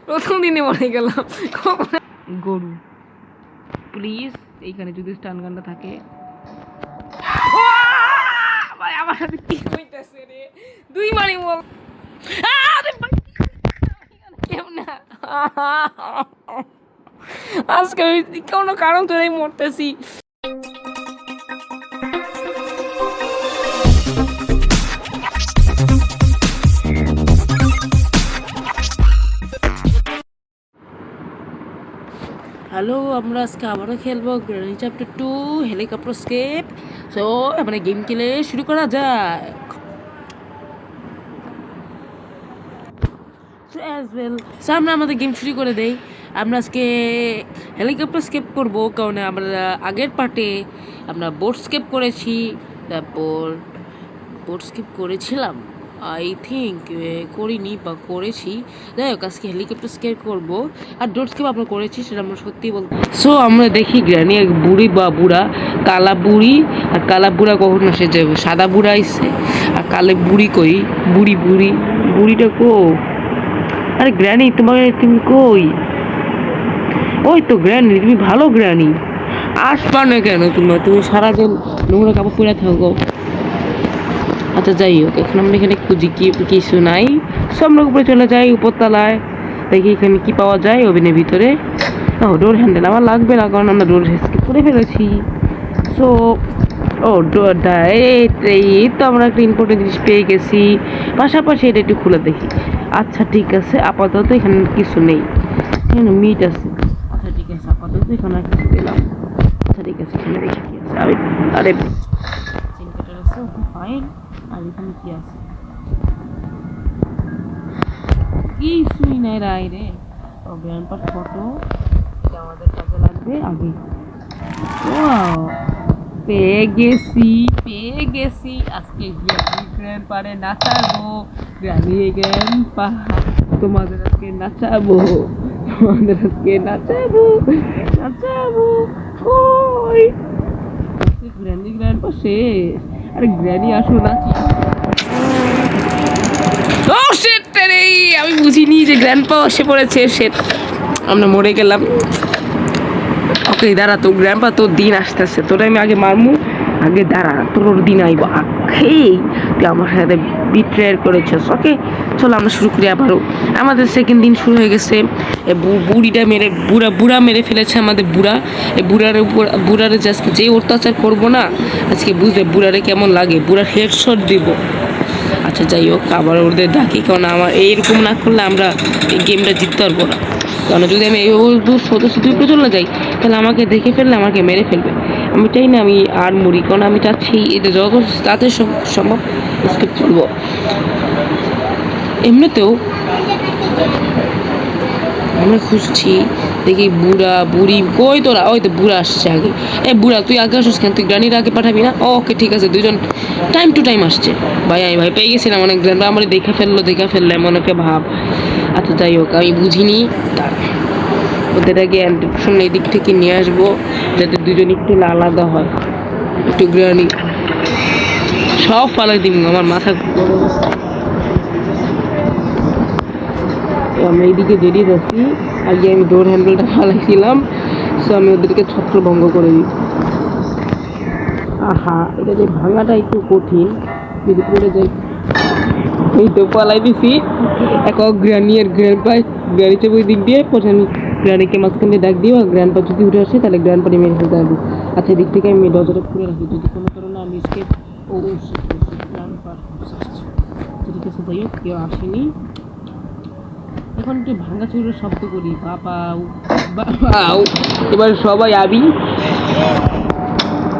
প্রথম দিনে মরে গেলাম। গরু প্লিজ এইখানে যদি স্টান গানটা থাকে। ভাই আমার সাথে কি হইতাছে রে? দুই মারি বল। আরে ভাই কেমন না আজকে আমি কোনো কারণ ধরেই মরতেছি। হ্যালো, আমরা আজকে আবারও খেলবো Granny chapter 2 helicopter escape. So মানে গেম খেলে শুরু করা যায়। সো আমরা আমাদের গেম শুরু করে দেই। আমরা আজকে হেলিকপ্টার স্কেপ করবো, কারণ আমরা আগের পার্টে আমরা বোট স্কেপ করেছি, তারপর বোট স্কেপ করেছিলাম আই থিঙ্ক, করিনি বা করেছি। যাই হোক আজকে হেলিকপ্টার স্কেপ করবো। আর ডোর স্কেপ আমরা করেছি, সেটা আমরা সত্যি বলবো। সো আমরা দেখি গ্র্যানি এক বুড়ি বা বুড়া, কালা বুড়ি আর কালা বুড়া কখন আসে, যে সাদা বুড়া আইসে আর কালে বুড়ি কই, বুড়ি বুড়ি বুড়িটা কো। আরে গ্র্যানি তুমি কই? ওই তো গ্র্যানি, তুমি ভালো গ্র্যানি, আসবা না কেন? তুমি সারাদিন নোংরা কাপড় পরে থাকো। আচ্ছা যাই হোক, এখন আমরা এখানে খুঁজি কিছু নাই। সব আমরা উপরে চলে যাই, উপরতলায় দেখি এখানে কি পাওয়া যায় ওভেনের ভিতরে। ও ডোর হ্যান্ডেল আমার লাগবে না, কারণ আমরা ডোর স্কিপ করে ফেলেছি। সো ও ডোরটা এই তো আমরা একটা ইম্পর্টেন্ট জিনিস পেয়ে গেছি। পাশাপাশি এটা একটু খুলে দেখি। আচ্ছা ঠিক আছে, আপাতত এখানে কিছু নেই, এখানে মিট আছে। আচ্ছা ঠিক আছে, আপাতত এখানে আর কিছু পেলাম। আচ্ছা ঠিক আছে, এখানে দেখি কি আছে। আরে চিনকাটার আছে, ফাইন। আর এখানে কি আছে? কিছুই নাই রাই রে। ও গ্র্যান্ডপার ফটো, এটা আমাদের কাজে লাগবে আগে। ওয়াও, পেয়ে গেছি আজকে গ্র্যান্ডপারে নাচাবো। গ্র্যান্ডপা তোমাদের আজকে নাচাবো, নাচাবো। কই গ্র্যান্ডপা শেষ? আরে গ্র্যানি আসো নাচি। ও শিট রে, আমি বুঝিনি যে গ্র্যান্ডপা এসে পড়েছে। শিট, আমরা মরে গেলাম। ওকে দাঁড়া, তো গ্র্যান্ডপা তোর দিন আসতেছে, তোরা আমি আগে মারমু। আগে দাঁড়া, তোর দিন আইব। আখেই তুই আমার সাথে বিট্রেয়ার করেছিস। ওকে চলো আমরা শুরু করি আবারও। আমাদের সেকেন্ড দিন শুরু হয়ে গেছে। বুড়িটা মেরে বুড়া মেরে ফেলেছে আমাদের বুড়া। এই বুড়ারে আজকে যে অত্যাচার করবো না, আজকে বুঝবে বুড়ারে কেমন লাগে। বুড়ার হেডশট দিব। আচ্ছা যাই হোক, আবার ওদের ডাকি, কারণ আমার এইরকম না করলে আমরা এই গেমটা জিততে পারবো না। কারণ যদি আমি এই দূর সদস্য উপরে চলে যাই, তাহলে আমাকে দেখে ফেললে আমাকে মেরে ফেলবে। আমি চাই না আমি আর মরি, কারণ আমি চাচ্ছি এটা যত তাড়াতাড়ি সম্ভব স্কিপ করবো। এমনিতেও আমরা খুঁজছি, দেখি বুড়ি কই তোরা? ওই তো বুড়া আসছে আগে। বুড়া তুই আগে আসিস কেন? তুই গ্রানির আগে পাঠাবি না? ওকে ঠিক আছে, দুজন টাইম টু টাইম আসছে। ভাই আমি ভাই পেয়ে গেছিলাম অনেক গ্রান্ড, আমার দেখা ফেললে এমন একটা ভাব। আচ্ছা যাই হোক, আমি বুঝিনি। ওদের আগে অ্যান্টিপশন এই দিক থেকে নিয়ে আসবো, যাতে দুজন একটু আলাদা হয়। একটু গ্রানি সব ফালাই দিব, আমার মাথা আমি এইদিকে দেরিয়ে যাচ্ছি। আগে আমি ডোর হ্যান্ডেলটা ফালাইছিলাম, সো আমি ওদেরকে ছত্রভঙ্গ করে দিই। আহা, এটা যে ভাঙাটা একটু কঠিন, যদি পড়ে যাই। এই তো পালাই দিছি। এখন গ্রানি আর গ্রানি চাপ ওই দিক দিয়ে, পরে আমি গ্রানিকে মাঝখানে ডাক দিই। গ্র্যান্ডপা যদি উঠে আসে, তাহলে গ্র্যান্ডপারে মেরে ফেলতে পারবো। আচ্ছা দিক থেকে আমি দরজাটা খুলে রাখি, যদি কোনো কারণে আমি স্কেপ ঠিক আছে। যাই হোক, কেউ আসেনি। এখন একটু ভাঙা চুরের শব্দ করি, বাবাও। এবার সবাই আবি,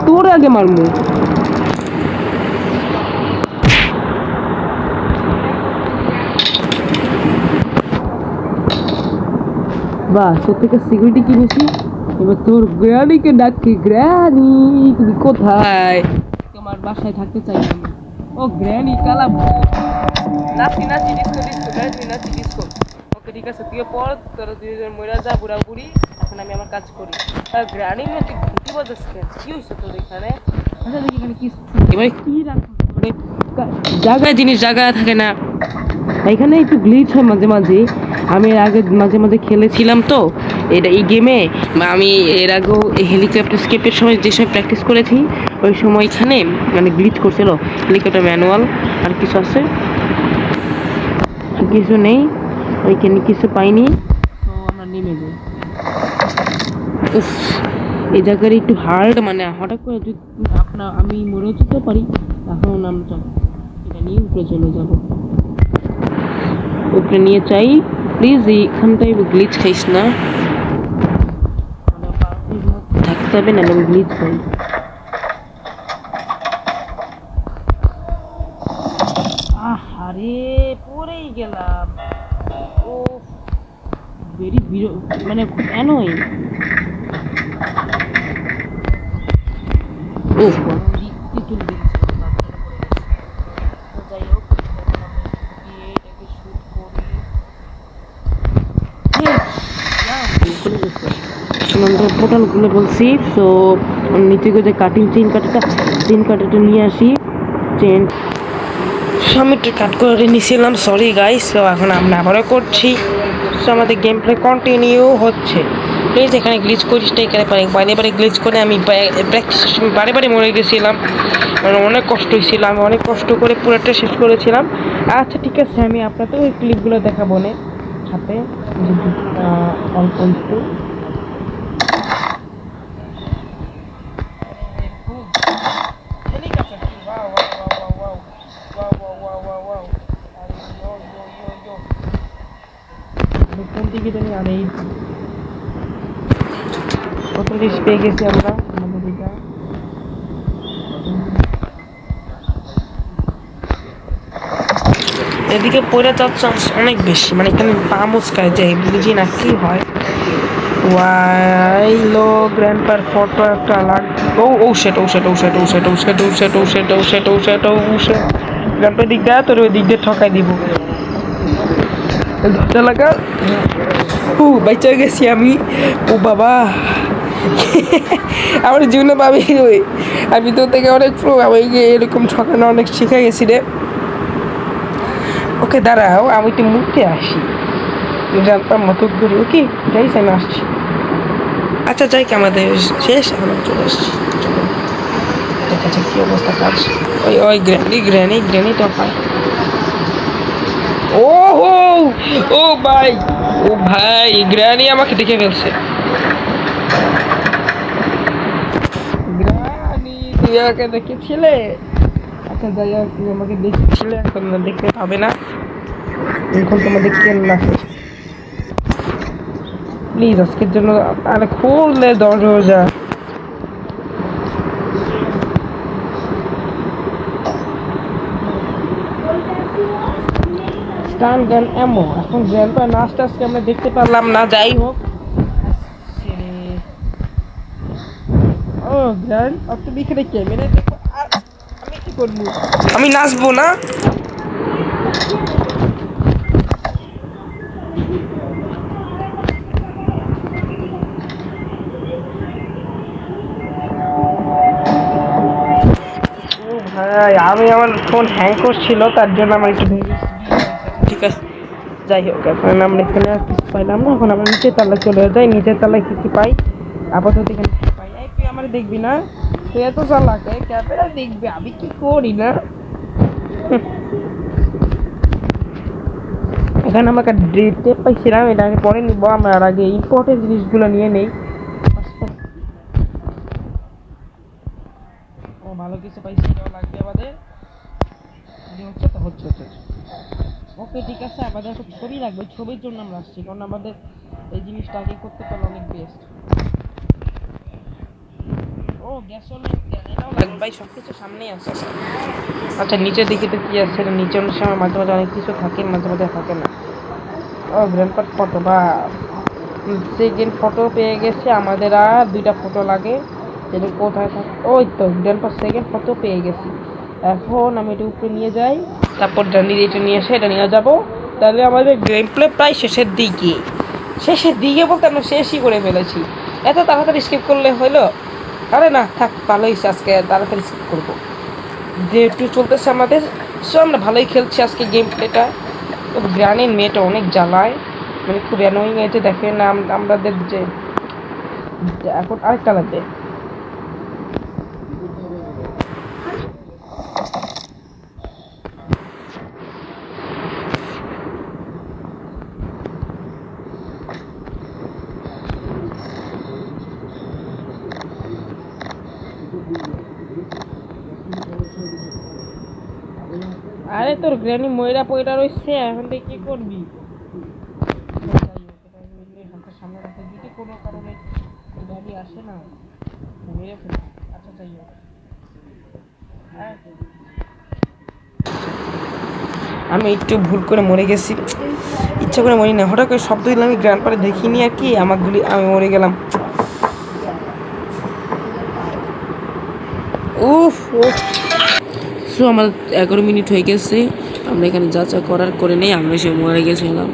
তোর আগে মারমু। বাহ, তোর থেকে সিকিউরিটি কিনেছি। এবার তোর গ্র্যানিকে ডাকি। গ্র্যানি তুমি কোথায়? তোমার বাসায় থাকতে চাই আমি। ও গ্র্যানি কালা নাচি ডিস্কো। ওকে ঠিক আছে, তুই পর, তোরা দুজন মরে যা বুড়ি। এখন আমি আমার কাজ করি। গ্র্যানির মধ্যে ঘুটি বাজাস কেন? কি হয়েছে তোর এখানে? আচ্ছা দেখি এখানে কি এবারে কি রাখো, জায়গায় জিনিস জায়গায় থাকে না। এখানে একটু গ্লিচ হয় মাঝে মাঝে। আমি এর আগে মাঝে মাঝে খেলেছিলাম তো এই গেমে। আমি এর আগেও হেলিকপ্টার স্কেপের সময় যেসব প্র্যাকটিস করেছি ওই সময়খানে মানে গ্লিচ করছিল। হেলিকপ্টার ম্যানুয়াল আর কিছু আছে, কিছু নেই, ওইখানে কিছু পাইনি, তো আমরা নেমে যাই। উফ, এই জায়গার একটু হার্ড, মানে হঠাৎ করে যদি আমি মরেও যেতে পারি। এখন আমরা এটা নিয়ে উপরে চলে যাবো, উপরে নিয়ে চাই। প্লিজ এইখানটায় গ্লিচ খাইস না, থাকতে হবে না গ্লিচ খাই। আরে পড়েই গেলাম। ও ভেরি মানে খুব অ্যানোয়িং। ও যাই হোক, এটাকে শুট করি। পোর্টাল খুলে বলছি, তো নিচে যে কাটিং চেন কাটাটা নিয়ে আসি। চেন আমি একটু কাট করে নিয়েছিলাম, সরি গাইস। তো এখন আমরা আবারও করছি। সো আমাদের গেম প্লে কন্টিনিউ হচ্ছে। প্লিজ এখানে গ্লিচ করিস না, এখানে বারে বারে গ্লিচ করে আমি প্র্যাকটিসের সময় বারে বারে মরে গেছিলাম, মানে অনেক কষ্ট হয়েছিল। আমি অনেক কষ্ট করে পুরোটা শেষ করেছিলাম। আচ্ছা ঠিক আছে, আমি আপনাদের ওই ক্লিপগুলো দেখাবো না সাথে, অল্প একটু। কোন দিকে জানি, আর এই কত জিনিস পেয়ে গেছি আমরা আমাদের এটা। এদিকে পড়ে যাওয়ার চান্স অনেক বেশি, মানে এখানে পা মুচকায় যায়, বুঝি না কি হয়। ওয়াইলো গ্র্যান্ডপার ফটো একটা লাগ। ও সেট গ্র্যান্ডপার দিক দেয় তোর ওই দিক দিয়ে ঠকাই দিব। দরজা লাগা। বাচ্চা গেছি আমি। ও বাবা, আমার জীবনে পাবি ওই, আমি তো থেকে অনেক প্রো, আমাকে এরকম ঠকানো অনেক শিখে গেছি রে। ওকে দাঁড়াও, আমি একটু মুখতে আসি, জানতাম মতো করি। ওকে যাইস, আমি আসছি। আচ্ছা যাই কি, আমাদের শেষ, আমরা চলে আসছি। দেখা যাক কি অবস্থা কাজ। ওই গ্র্যানিটা পাই। ও হো, ও ভাই, গ্র্যানি আমাকে দেখে ফেলছে। গ্র্যানি তুই আমাকে দেখেছিলে? আচ্ছা যাই হোক, তুমি আমাকে দেখেছিলে, এখন দেখতে পাবে না, এখন তোমাদের কেন লাগে। প্লিজ আজকের জন্য আরে খুললে দরজা। স্টান গান এমো। এখন গ্র্যান্ডপা নাচটা আজকে আমরা দেখতে পারলাম না, যাই হোক। ও গ্র্যান্ড, আর তুমি এখানে ক্যামেরা দেখো, আর আমি কি করবো? আমি নাচবো না? ভাই আমি, আমার ফোন হ্যাং করছিল, তার জন্য আমার একটু ঠিক আছে। যাই হোক, এখন আমরা এখানে আর কিছু পাইলাম না। এখন আমরা নিচের তলায় চলে যাই, নিচের তলায় কিছু পাই। আপাতত এখানে কিছু পাই। এই তুই আমার দেখবি না, তুই এত চালাকে ক্যামেরা দেখবি, আমি কি করি না। এখানে আমরা একটা টেপ পাইছিলাম, এটা আগে পরে নিবো। আমরা আর আগে ইম্পর্টেন্ট জিনিসগুলো নিয়ে নেই। ও ভালো কিছু পাইছি, এটাও লাগবে আমাদের। হচ্ছে তো হচ্ছে। ওকে ঠিক আছে, আমাদের একটা ছবি লাগবে, ছবির জন্য আমরা আসছি, কারণ আমাদের এই জিনিসটা আগে করতে পারলে অনেক বেস্ট। ও গ্যাস এটাও লাগবে ভাই, সব কিছু সামনেই আছে। আচ্ছা নিচের দিকে তো কি আছে, নিচে অনেক সময় মাঝে মাঝে অনেক কিছু থাকে, মাঝে মাঝে থাকে না। ও গ্র্যান্ডপার ফটো, বা সেকেন্ড ফটো পেয়ে গেছে আমাদের। আর দুইটা ফটো লাগে, যেটা কোথায় থাকে। ওই তো গ্র্যান্ডপার সেকেন্ড ফটো পেয়ে গেছি। এখন আমি এটা উপরে নিয়ে যাই, তারপর জানিয়ে এটা নিয়ে এসে এটা নিয়ে যাবো। তাহলে আমাদের গেম প্লে প্রায় শেষের দিকে বলতে আমরা শেষই করে ফেলেছি। এত তাড়াতাড়ি স্কিপ করলে হলো? আরে না থাক, ভালোই আজকে তাড়াতাড়ি স্কিপ করবো, যেহেতু চলতেছে আমাদের। সো আমরা ভালোই খেলছি আজকে গেম প্লেটা। গ্রানের মেয়েটা অনেক জ্বালায়, মানে খুব অ্যানোয়িং হয়েছে। দেখেন আমাদের যে এখন আরেকটা লাগবে। আরে তোর গ্রানি ময়রা পয়রা রয়েছে, এখন তুই কি করবি? সামনে রাখা যদি কোনো কারণে গাড়ি আসে না মেরে ফেলবি। আচ্ছা যাই হোক, আমি একটু ভুল করে মরে গেছি, ইচ্ছা করে মরি না, হঠাৎ করে শব্দ দিলাম, আমি গ্র্যান্ড পারে দেখিনি আর কি, আমাকে আমি মরে গেলাম। উফ সো আমার 11 মিনিট হয়ে গেছে, আমরা এখানে যা যা করার করে নেই, আমরা সে মরে গেছিলাম।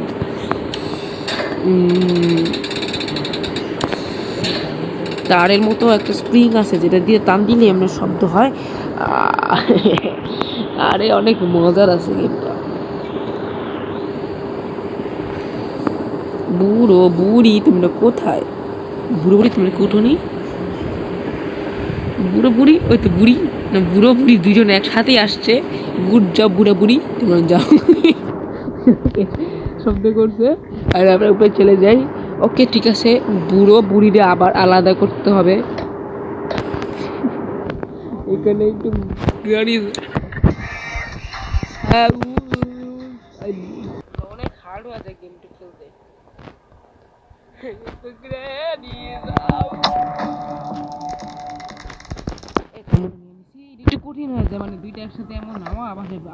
তারের মতো একটা স্প্রিং আছে যেটা দিয়ে টান দিলে এমন শব্দ হয়। আরে অনেক মজার আছে গেমটা। বুড়ো বুড়ি তোমরা কোথায়? বুড়ো বুড়ি তোমরা কোঠনি? বুড়ো বুড়ি ওই তো বুড়ি না, বুড়ো বুড়ি দুজন একসাথেই আসছে। গুড জব বুড়া বুড়ি, তোমরা যাও। শব্দ করছে আর আমরা উপরে চলে যাই। ওকে ঠিক আছে, বুড়ো বুড়িরে আবার আলাদা করতে হবে। এখানে একটু গাড়ি অনেক হার্ড হয়ে যায় গেমটা খেলতে। একটু কঠিন হয়ে যায়, মানে দুইটা একসাথে এমন নামা,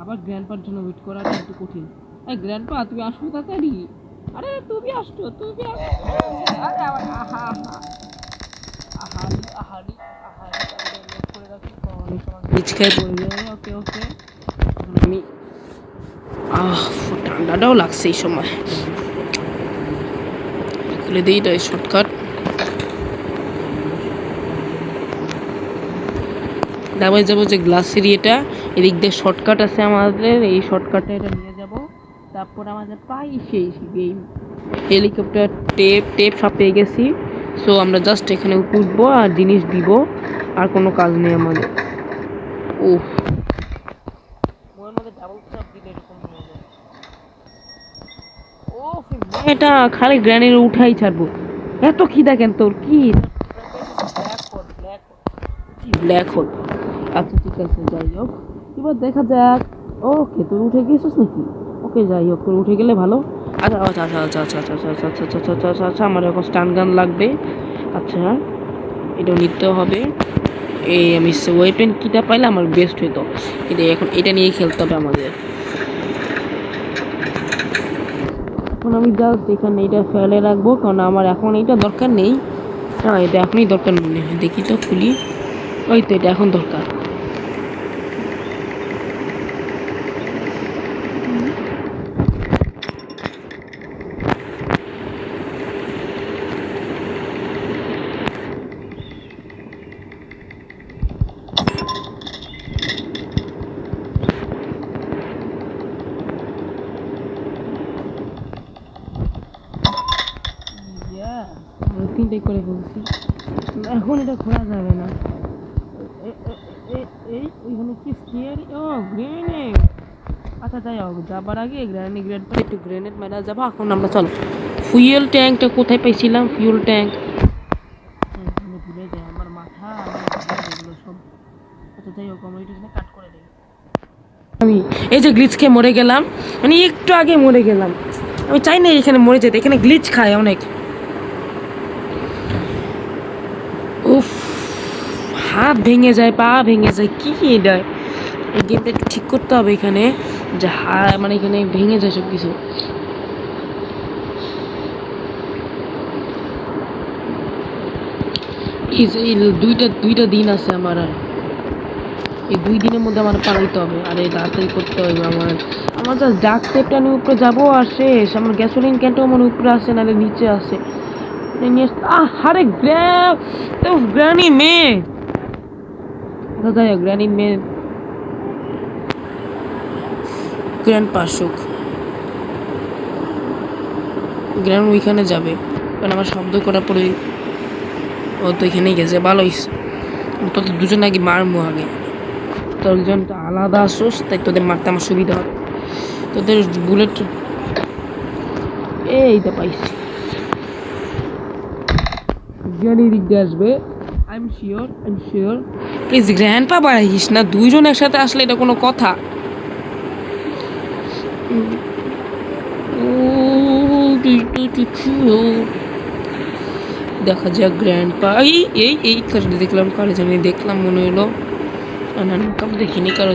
আবার গ্র্যান্ডপার জন্য ওয়েট করাটা একটু কঠিন। এই গ্র্যান্ডপা তুমি আসো তাড়াতাড়ি। আরে তুমি আসছো, তুমি আরে আবার আহা আহা আহারি আহারি আহারি করে রাখি নিচ খেয়ে পড়ে যায়। ওকে ওকে, আমি ঠান্ডাটাও লাগছে এই সময়, খুলে দিই এটা শর্টকাট। তারপরে যাবো যে গ্লাসের এটা, এদিক দিয়ে শর্টকাট আছে আমাদের, এই শর্টকাটটা এটা নিয়ে যাব। তারপর আমাদের পাই সেই গেম হেলিকপ্টার টেপ সব পেয়ে গেছি। সো আমরা জাস্ট এখানে উঠবো আর জিনিস দিব, আর কোনো কাজ নেই আমাদের। ও এটা খালি গ্র্যানের উঠাই ছাড়বো, এত খিদা কেন তোর? কি ব্ল্যাক হোল? আচ্ছা ঠিক আছে, যাই হোক এবার দেখা যাক। ওকে তোর উঠে গেছিস নাকি? ওকে যাই হোক, তোর উঠে গেলে ভালো। আচ্ছা আচ্ছা আচ্ছা আচ্ছা আচ্ছা আচ্ছা আচ্ছা আচ্ছা আচ্ছা আচ্ছা আচ্ছা আচ্ছা, আমার এখন স্টান গান লাগবে। আচ্ছা এটাও নিতে হবে। এই আমি ওয়েপেন কিটা পাইলে আমার বেস্ট হইতো, কিন্তু এখন এটা নিয়ে খেলতে হবে আমাদের। এখন আমি জাস্ট এখানে এটা ফেলে রাখবো, কারণ আমার এখন এটা দরকার নেই। হ্যাঁ এটা এখনই দরকার মনে হয়, দেখি তো খুলি। ওই তো এটা এখন দরকার। তিনটাই করে বলছি, এখন এটা খোলা যাবে না। এই ওইখানে কি স্টিয়ারিং? ও গ্রেনেড। আচ্ছা যাই হোক, যাবার আগে গ্রেনেড একটু গ্রেনেড মারা যাবো। এখন আমরা চলো, ফুয়েল ট্যাঙ্কটা কোথায় পাইছিলাম? ফুয়েল ট্যাঙ্ক ভুলে যায় আমার মাথা, এগুলো সব। আচ্ছা যাই হোক, আমরা এটা কাট করে দিই। আমি এই যে গ্লিচ খেয়ে মরে গেলাম, মানে একটু আগে মরে গেলাম। আমি চাই না এখানে মরে যেতে, এখানে গ্লিচ খায় অনেক। উফ, হাত ভেঙে যায়, পা ভেঙে যায়, কি এটা? এই গেমটা একটু ঠিক করতে হবে এখানে, যে মানে এখানে ভেঙে যায় সব কিছু। এই দুইটা দিন আছে আমার, আর এই 2 দিনের মধ্যে আমার পালাইতে হবে, আর এই তাড়াতাড়ি করতে হবে আমার জাস্ট ডাক টেপটা নিয়ে উপরে যাবো আর শেষ। আমার গ্যাসোলিন ক্যানটাও মানে উপরে আছে, নাহলে নিচে আছে। আরে গ্র্যানি মেয়ে, যাই গ্র্যানি মেয়ে গ্র্যান্ড পাশুক। গ্রাউন্ড ওইখানে যাবে, কারণ আমার শব্দ করার পরে ও তো এখানেই গেছে, ভালো হয়েছে। তোদের দুজন আগে মারমু আগে, তোর দুজনটা আলাদা আসোস, তাই তোদের মারতে আমার সুবিধা হবে। তোদের বুলেট এইটা পাইছি, জ্ঞানী দিক দিয়ে আসবে, I am sure. Please grand পা বাড়াইস না, দুইজন একসাথে আসলে এটা কোনো কথা? দেখা যাক গ্র্যান্ড পা, এই কারণে দেখলাম, কারো জানি দেখলাম মনে হলো, না কারো দেখিনি কারো।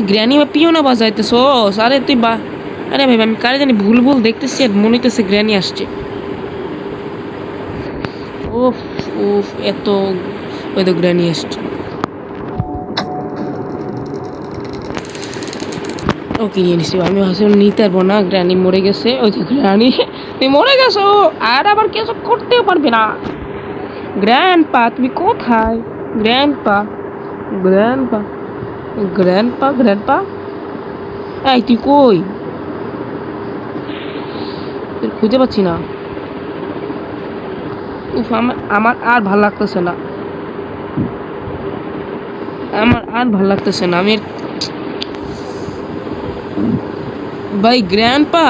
গ্র্যানি বা পিও না বাজাইতেছ, আরে তুই বা, আরে ভাই আমি কারে জানি ভুল দেখতেছি, আর মনে হইতেছে গ্র্যানি আসছে। ওফ ওফ, এত ওই তো গ্র্যানি আসছে। ও কিনে নিছি, আমি ভাবছিলাম নিতে পারবো না, গ্র্যানি মরে গেছে। ওই যে গ্র্যানি, তুমি মরে গেছো আর আবার কিছু করতেও পারবে না। গ্র্যান্ড পা তুমি কোথায়? গ্র্যান্ড পা এই তুই কই? খুঁজে পাচ্ছি না। উফ, আমার আর ভাল লাগতেছে না, আমি ভাই গ্র্যান্ড পা।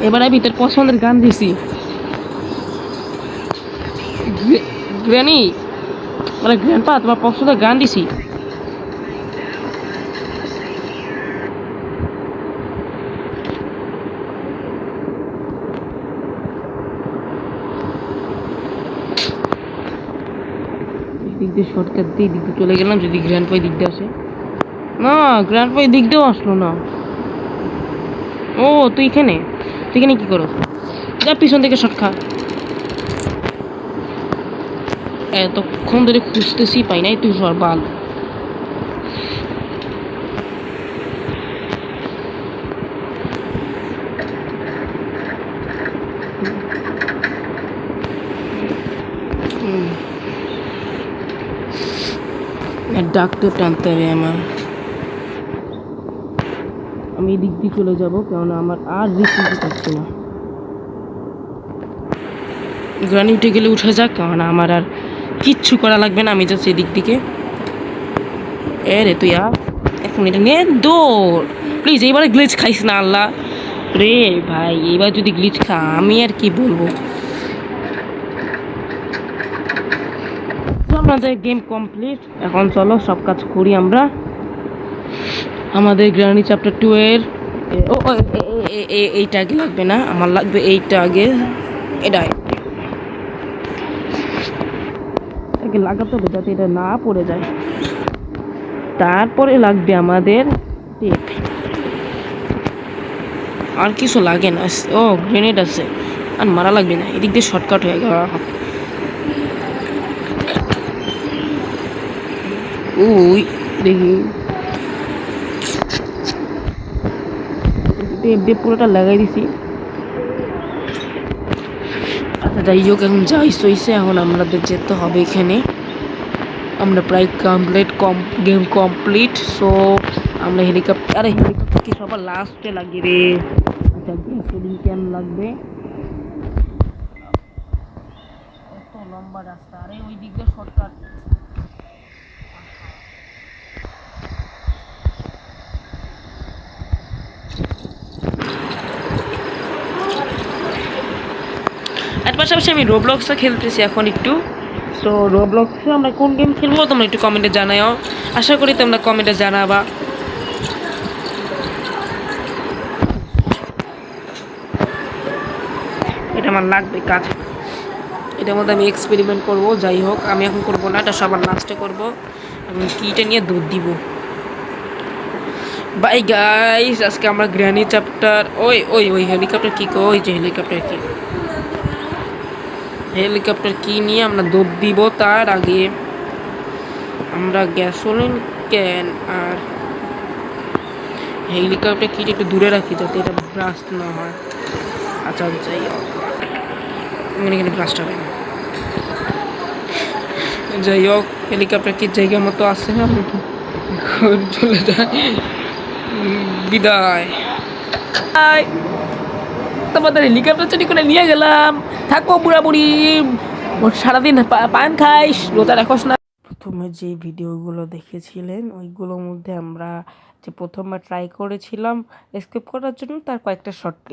এবার আমি তোর পছন্দের গান দিছি, গ্র্যানি মানে গ্র্যান্ড পা, তোমার পছন্দের গান দিছি। দিক দিয়ে শর্টকাট দিয়ে দিক দিয়ে চলে গেলাম, যদি গ্র্যান্ড পাই দিক দিয়ে আসে। না, গ্র্যান্ড পাই দিক দিয়েও আসলো না। ও তুই এখানে কি করো? যা পিছন থেকে শর্ট খা। এতক্ষণ ধরে খুঁজতেছি, পাই নাই, তুই সরবাল। ডাক্তার টানতে হবে আমার, আমি এই দিক দিয়ে চলে যাবো, কেননা আমার আর রিস্ক নিতে পারছি না। গ্রানি উঠে গেলে উঠে যাক, কেননা আমার আর কিচ্ছু করা লাগবে না, আমি যাচ্ছি এদিক দিকে। রে তুই এখন এটা নিয়ে দৌড়, প্লিজ এইবারে গ্লিচ খাইস না আল্লাহ রে ভাই, এইবার যদি গ্লিচ খা আমি আর কি বলবো। আমাদের গেম কমপ্লিট, এখন চলো সব কাজ করি আমরা। আমাদের গ্রানি চ্যাপ্টার 2 এর এইটা আগে লাগবে না, আমার লাগবে এইটা আগে, এটা লাগাতে হবে যাতে এটা না পড়ে যায়। তারপরে লাগবে আমাদের টেপ, আর কিছু লাগে না। ও গ্রেনেড আছে, আর মারা লাগবে না, এদিক দিয়ে শর্টকাট হয়ে গেল। ওই দেখি টেপ দিয়ে পুরোটা লাগাই দিছি। আচ্ছা যাই হোক, এখন যাই সইছে, এখন আমাদের যেতে হবে এখানে। আমরা প্রায় গেম কমপ্লিট। সো আমরা হেলিকপ্টার কি সবার লাস্টে লাগিয়ে রে। আচ্ছা গ্যাসোলিন ক্যান লাগবে, এত লম্বা রাস্তা, আরে ওই দিক দিয়ে শর্টকাট। এর পাশাপাশি আমি রোবলক্সটা খেলতেছি এখন একটু। সো রোবলক্সে আমরা কোন গেম খেলবো তোমরা একটু কমেন্টে জানাও, আশা করি তোমরা কমেন্টে জানাবা। এটা আমার লাগবে কাজ, এটার মধ্যে আমি এক্সপেরিমেন্ট করব। যাই হোক আমি এখন করব না, এটা সবার লাস্টে করব। আমি কিটা নিয়ে দুধ দিব। বাই গাইস, আজকে আমরা গ্র্যানি চ্যাপ্টার, ওই হেলিকপ্টার কি কো, ওই যে হেলিকপ্টার কি নিয়ে আমরা দুধ দিব। তার আগে আমরা গ্যাসোলিন ক্যান আর হেলিকপ্টার কিট একটু দূরে রাখি যাতে এটা ব্লাস্ট না হয়। আচ্ছা যাই হোক, এখানে ব্লাস্ট হবে না। যাই হোক, হেলিকপ্টার কি জায়গা মতো আছে, আমি চলে যাই। বিদায়। তোমাদের হেলিকপ্টার চুরি করে নিয়ে গেলাম, থাকো বুড়া বুড়ি, সারাদিন পান খাইস, রোজা রাখোস না। প্রথমে যে ভিডিওগুলো দেখেছিলেন ওইগুলোর মধ্যে আমরা যে প্রথমবার ট্রাই করেছিলাম এসকেপ করার জন্য, তার কয়েকটা শর্ট ক্লিপ।